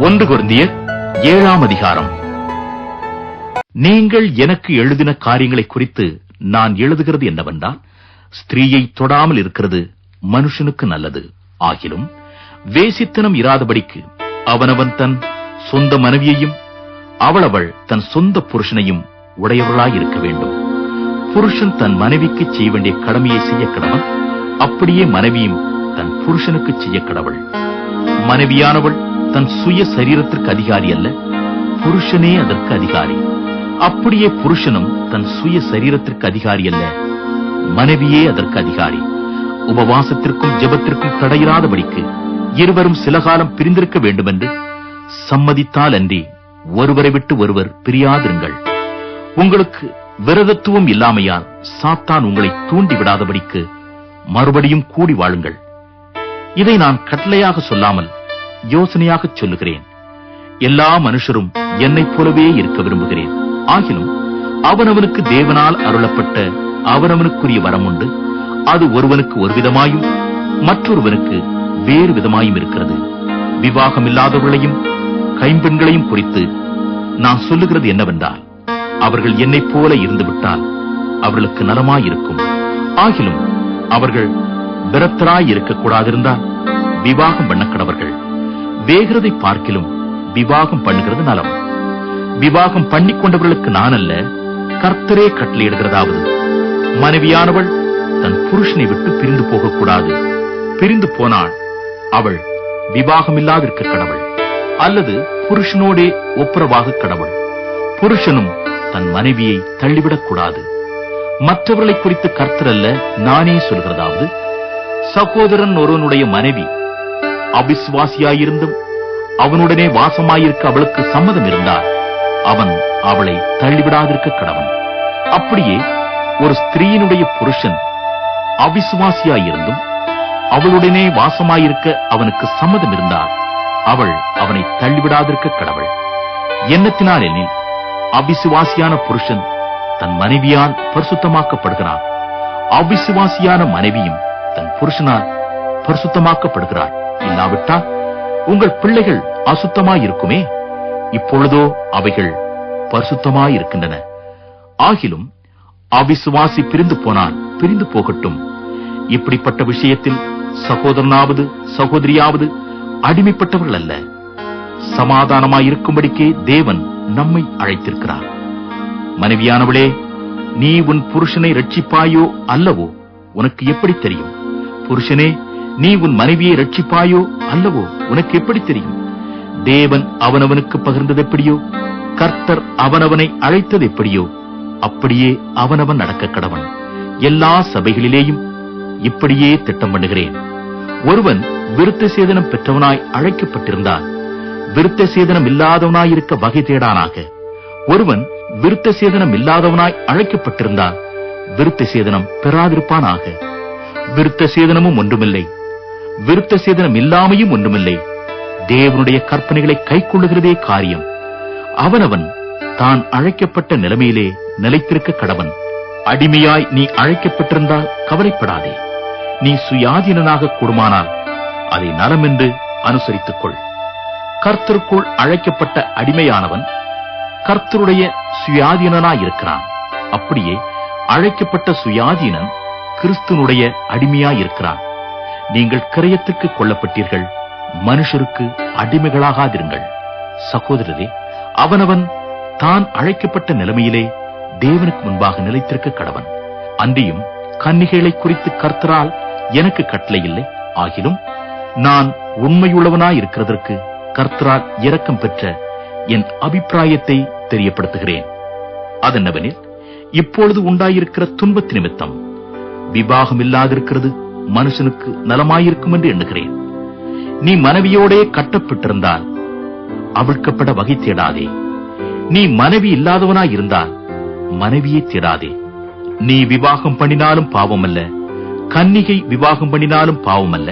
1 கொரிந்தியர் 7ஆம் அதிகாரம். நீங்கள் எனக்கு எழுதின காரியங்களை குறித்து நான் எழுதுகிறது என்னவென்றால், ஸ்திரீயை தொடாமல் இருக்கிறது மனுஷனுக்கு நல்லது. ஆகிலும் வேசித்தனம் இராதபடிக்கு அவனவன் தன் சொந்த மனைவியையும் அவளவள் தன் சொந்த புருஷனையும் உடையவளாயிருக்க வேண்டும். புருஷன் தன் மனைவிக்கு செய்ய வேண்டிய கடமையை செய்ய கடவன், அப்படியே மனைவியும் தன் புருஷனுக்கு செய்ய கடவள். மனைவியானவள் தன் சுய சரீரத்திற்கு அதிகாரி அல்ல, புருஷனே அதற்கு அதிகாரி. அப்படியே புருஷனும் தன் சுய சரீரத்திற்கு அதிகாரி அல்ல, மனைவியே அதற்கு அதிகாரி. உபவாசத்திற்கும் ஜெபத்திற்கும் தடையிராதபடிக்கு இருவரும் சில காலம் பிரிந்திருக்க வேண்டும் என்று சம்மதித்தால் அன்றி ஒருவரை விட்டு ஒருவர் பிரியாதிருங்கள். உங்களுக்கு விரதத்துவம் இல்லாமையால் சாத்தான் உங்களை தூண்டிவிடாதபடிக்கு மறுபடியும் கூடி வாழுங்கள். இதை நான் கட்டளையாக சொல்லாமல் யோசனையாக சொல்லுகிறேன். எல்லா மனுஷரும் என்னைப் போலவே இருக்க விரும்புகிறேன். ஆகிலும் அவனவனுக்கு தேவனால் அருளப்பட்ட அவனவனுக்குரிய வரம் உண்டு. அது ஒருவனுக்கு ஒரு விதமாயும் மற்றொருவனுக்கு வேறு விதமாயும் இருக்கிறது. விவாகம் இல்லாதவர்களையும் கைம்பெண்களையும் குறித்து நான் சொல்லுகிறது என்னவென்றால், அவர்கள் என்னைப் போல இருந்துவிட்டால் அவர்களுக்கு நலமாயிருக்கும். ஆகிலும் அவர்கள் விரத்தராய் இருக்கக்கூடாதிருந்தால் விவாகம் பண்ணக்கடவர்கள். வேகிறதை பார்க்கிலும் விவாகம் பண்ணுகிறது நலம். விவாகம் பண்ணிக்கொண்டவர்களுக்கு நான் அல்ல, கர்த்தரே கட்டளையிடுகிறதாவது, மனைவியானவள் தன் புருஷனை விட்டு பிரிந்து போகக்கூடாது. பிரிந்து போனாள் அவள் விவாகமில்லாதிருக்க கடவுள், அல்லது புருஷனோடே ஒப்புரவாக கடவுள். புருஷனும் தன் மனைவியை தள்ளிவிடக்கூடாது. மற்றவர்களை குறித்து கர்த்தர் அல்ல, நானே சொல்கிறதாவது, சகோதரன் ஒருவனுடைய மனைவி அவிசுவாசியாயிருந்தும் அவனுடனே வாசமாயிருக்க அவளுக்கு சம்மதம் இருந்தால் அவன் அவளை தள்ளிவிடாதிருக்க கடவன். அப்படியே ஒரு ஸ்திரீயினுடைய புருஷன் அவிசுவாசியாயிருந்தும் அவளுடனே வாசமாயிருக்க அவனுக்கு சம்மதம் இருந்தால் அவள் அவனை தள்ளிவிடாதிருக்க கடவள். எண்ணத்தினால் எனில் அவிசுவாசியான புருஷன் தன் மனைவியால் பரிசுத்தமாக்கப்படுகிறான், அவிசுவாசியான மனைவியும் தன் புருஷனால் பரிசுத்தமாக்கப்படுகிறாள். இல்லாவிட்டால் உங்கள் பிள்ளைகள் அசுத்தமாயிருக்குமே, இப்பொழுதோ அவைகள் பரிசுத்தமாயிருக்கின்றன. ஆகிலும் அவிசுவாசி பிரிந்து போனால் பிரிந்து போகட்டும். இப்படிப்பட்ட விஷயத்தில் சகோதரனாவது சகோதரியாவது அடிமைப்பட்டவர்கள் அல்ல, சமாதானமாயிருக்கும்படிக்கே தேவன் நம்மை அழைத்திருக்கிறார். மனைவியானவளே, நீ உன் புருஷனை ரட்சிப்பாயோ அல்லவோ உனக்கு எப்படி தெரியும்? புருஷனே, நீ உன் மனைவியை ரட்சிப்பாயோ அல்லவோ உனக்கு எப்படி தெரியும்? தேவன் அவனவனுக்கு பகிர்ந்தது எப்படியோ, கர்த்தர் அவனவனை அழைத்தது எப்படியோ, அப்படியே அவனவன் நடக்க கடவன். எல்லா சபைகளிலேயும் இப்படியே திட்டம் பண்ணுகிறேன். ஒருவன் விருத்த சேதனம் பெற்றவனாய் அழைக்கப்பட்டிருந்தால் விருத்த சேதனம் இல்லாதவனாயிருக்க வகை தேடானாக. ஒருவன் விருத்த சேதனம் இல்லாதவனாய் அழைக்கப்பட்டிருந்தால் விருத்த சேதனம் பெறாதிருப்பானாக. விருத்த சேதனமும் ஒன்றுமில்லை, விருத்த சேதனம் இல்லாமையும் ஒன்றுமில்லை. தேவனுடைய கற்பனைகளை கைக்கொள்ளுகிறதே காரியம். அவனவன் தான் அழைக்கப்பட்ட நிலைமையிலே நிலைத்திருக்க கடவன். அடிமையாய் நீ அழைக்கப்பட்டிருந்தால் கவலைப்படாதே. நீ சுயாதீனனாக கூடுமானால் அதை நலம் என்று அனுசரித்துக் கொள். கர்த்தருக்குள் அழைக்கப்பட்ட அடிமையானவன் கர்த்தருடைய சுயாதீனனாயிருக்கிறான். அப்படியே அழைக்கப்பட்ட சுயாதீனன் கிறிஸ்துனுடைய அடிமையாயிருக்கிறான். நீங்கள் கிரயத்துக்கு கொல்லப்பட்டீர்கள், மனுஷருக்கு அடிமைகளாகாதிருங்கள். சகோதரரே, அவனவன் தான் அழைக்கப்பட்ட நிலைமையிலே தேவனுக்கு முன்பாக நிலைத்திருக்க கடவன். அன்றியும் கன்னிகைகளை குறித்து கர்த்தரால் எனக்கு கட்டளை இல்லை. ஆகிலும் நான் உண்மையுள்ளவனாயிருக்கிறதற்கு கர்த்தரால் இரக்கம் பெற்ற என் அபிப்பிராயத்தை தெரியப்படுத்துகிறேன். அதென்னவெனில், இப்பொழுது உண்டாயிருக்கிற துன்பத்து நிமித்தம் விவாகம் இல்லாதிருக்கிறது மனுஷனுக்கு நலமாயிருக்கும் என்று எண்ணுகிறேன். நீ மனைவியோடே கட்டப்பட்டிருந்தால் அவிழ்க்கப்பட வகை தேடாதே. நீ மனைவி இல்லாதவனாயிருந்தால் மனைவியை தேடாதே. நீ விவாகம் பண்ணினாலும் பாவமல்ல, கன்னிகை விவாகம் பண்ணினாலும் பாவமல்ல.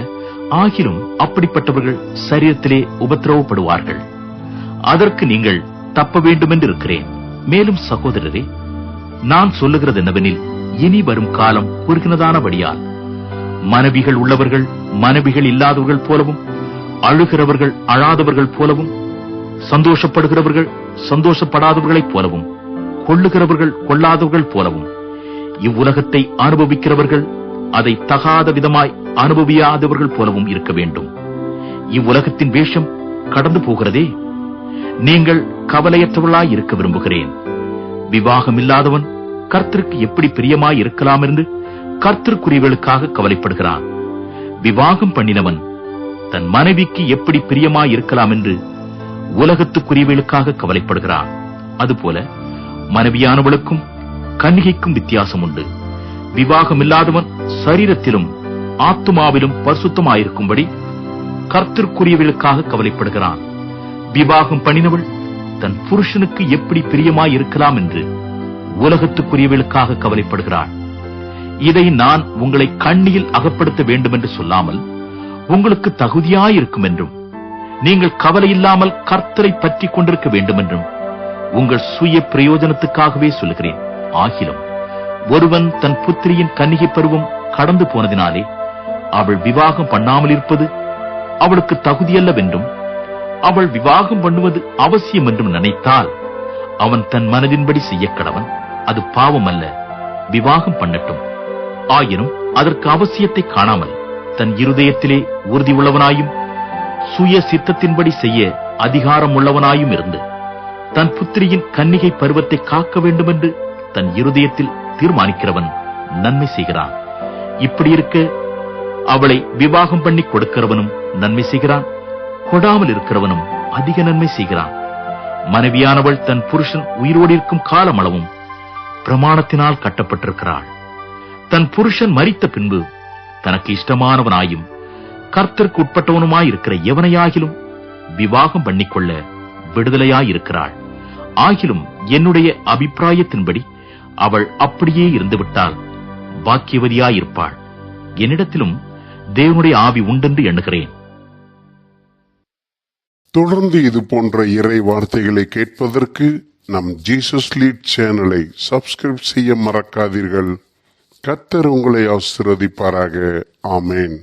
ஆகிலும் அப்படிப்பட்டவர்கள் சரீரத்திலே உபத்திரவப்படுவார்கள். அதற்கு நீங்கள் தப்ப வேண்டுமென்று இருக்கிறேன். மேலும் சகோதரரே, நான் சொல்லுகிறது என்னவெனில், இனி வரும் காலம் குறுகினதானபடியால் மனைவிகள் உள்ளவர்கள் மனைவிகள் இல்லாதவர்கள் போலவும், அழுகிறவர்கள் அழாதவர்கள் போலவும், சந்தோஷப்படுகிறவர்கள் சந்தோஷப்படாதவர்களைப் போலவும், கொள்ளுகிறவர்கள் கொள்ளாதவர்கள் போலவும், இவ்வுலகத்தை அனுபவிக்கிறவர்கள் அதை தகாத விதமாய் அனுபவியாதவர்கள் போலவும் இருக்க வேண்டும். இவ்வுலகத்தின் வேஷம் கடந்து போகிறதே. நீங்கள் கவலையற்றவர்களாய் இருக்க விரும்புகிறேன். விவாகம் இல்லாதவன் கர்த்தருக்கு எப்படி பிரியமாய் இருக்கலாம் என்று கர்த்தருக்குரியவர்களுக்காக கவலைப்படுகிறான். விவாகம் பண்ணினவன் தன் மனைவிக்கு எப்படி பிரியமாய் இருக்கலாம் என்று உலகத்துக்குரியவர்களுக்காக கவலைப்படுகிறான். அதுபோல மனைவியானவளுக்கும் கன்னிகைக்கும் வித்தியாசம் உண்டு. விவாகம் இல்லாதவன் சரீரத்திலும் ஆத்துமாவிலும் பரிசுத்தமாயிருக்கும்படி கர்த்தருக்குரியவர்களுக்காக கவலைப்படுகிறான். விவாகம் பண்ணினவள் தன் புருஷனுக்கு எப்படி பிரியமாய் இருக்கலாம் என்று உலகத்துக்குரியவர்களுக்காக கவலைப்படுகிறாள். இதை நான் உங்களை கண்ணியில் அகப்படுத்த வேண்டும் என்று சொல்லாமல், உங்களுக்கு தகுதியாயிருக்கும் என்றும், நீங்கள் கவலையில்லாமல் கர்த்தரை பற்றிக் கொண்டிருக்க வேண்டும் என்றும் உங்கள் சுய பிரயோஜனத்துக்காகவே சொல்லுகிறேன். ஆகிலும் ஒருவன் தன் புத்திரியின் கன்னிகை பருவம் கடந்து போனதினாலே அவள் விவாகம் பண்ணாமல் இருப்பது அவளுக்கு தகுதியல்லவென்றும், அவள் விவாகம் பண்ணுவது அவசியம் என்றும் நினைத்தால் அவன் தன் மனதின்படி செய்ய கடவன். அது பாவம் அல்ல, விவாகம் பண்ணட்டும். ஆயினும் அதற்கு அவசியத்தை காணாமல் தன் இருதயத்திலே உறுதி உள்ளவனாயும் சுய சித்தத்தின்படி செய்ய அதிகாரம் உள்ளவனாயும் இருந்து தன் புத்திரியின் கன்னிகை பருவத்தை காக்க வேண்டும் என்று தன் இருதயத்தில் தீர்மானிக்கிறவன் நன்மை செய்கிறான். இப்படி இருக்க அவளை விவாகம் பண்ணி கொடுக்கிறவனும் நன்மை செய்கிறான், கொடாமல் இருக்கிறவனும் அதிக நன்மை செய்கிறான். மனைவியானவள் தன் புருஷன் உயிரோடு இருக்கும் காலமளவும் பிரமாணத்தினால் கட்டப்பட்டிருக்கிறாள். தன் புருஷன் மரித்த பின்பு தனக்கு இஷ்டமானவனாயும் கர்த்தருக்கு உட்பட்டவனுமாயிருக்கிற எவனையாகிலும் விவாகம் பண்ணிக்கொள்ள விடுதலையாயிருக்கிறாள். ஆகிலும் என்னுடைய அபிப்பிராயத்தின்படி அவள் அப்படியே இருந்துவிட்டால் பாக்கியவதியாயிருப்பாள். என்னிடத்திலும் தேவனுடைய ஆவி உண்டென்று எண்ணுகிறேன். தொடர்ந்து இது போன்ற இறை வார்த்தைகளை கேட்பதற்கு நம் ஜீசஸ் லீட் சேனலை சப்ஸ்கிரைப் செய்ய மறக்காதீர்கள். கர்த்தர் உங்களை ஆசீர்வதிப்பாராக. ஆமேன்.